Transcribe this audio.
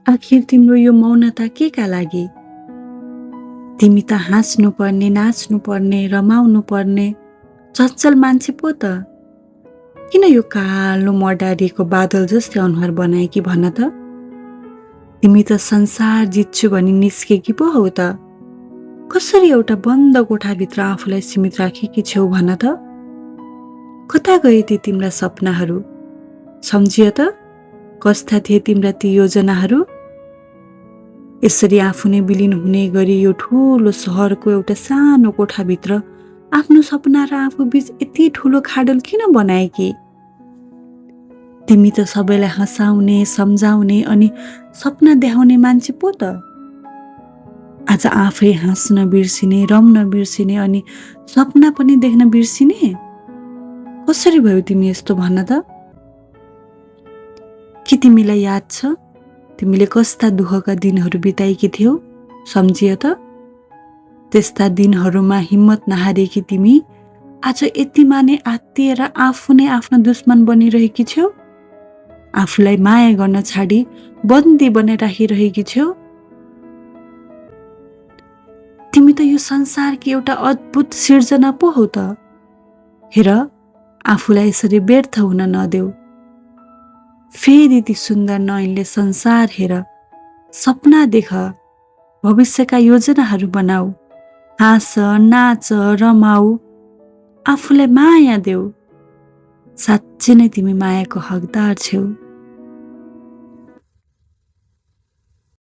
आखिर तिम्रो यो मौनता केका लागि? तिमी त हाँस्नु पर्ने, नाच्नु पर्ने, रमाउनु पर्ने चञ्चल मान्छे पो त। किन यो कालो मडारिएको बादल जस्तै अनुहार बनाएकी भन त? तिमी त संसार जित्छु भनी निस्केकी पो हौ त। कसरी एउटा बन्द कोठाभित्र आफूलाई सीमित राखेकी छेउ भन त? कता गए ती तिम्रा सपनाहरू? सम्झियो त कस्ता थिए तिम्रा ती योजनाहरू? यसरी आफू नै विलिन हुने गरी यो ठुलो सहरको एउटा सानो कोठाभित्र आफ्नो सपना र आफू बीच यति ठुलो खाडल किन बनाएकी? तिमी त सबैलाई हँसाउने, सम्झाउने अनि सपना देखाउने मान्छे पो त। आज आफै हाँस्न बिर्सिने, रम्न बिर्सिने अनि सपना पनि देख्न बिर्सिने? कसरी भयो तिमी यस्तो भन त? के तिमीलाई याद छ तिमीले कस्ता दुःखका दिनहरू बिताएकी थियौ? सम्झियो त? त्यस्ता दिनहरूमा हिम्मत नहारेकी तिमी आज यतिमा नै आत्तिएर आफू नै आफ्नो दुश्मन बनिरहेकी छेउ। आफूलाई माया गर्न छाडी बन्दी बनाइराखिरहेकी छेउ। तिमी त यो संसारकी एउटा अद्भुत सिर्जना पो हौ त। हेर आफूलाई यसरी व्यर्थ हुन नदेऊ। फेरि ती सुन्दर नयनले संसार हेर, सपना देख, भविष्यका योजनाहरू बनाऊ, हाँस, नाच, रमाऊ, आफूलाई माया देऊ। साँच्चै नै तिमी मायाको हकदार छेउ।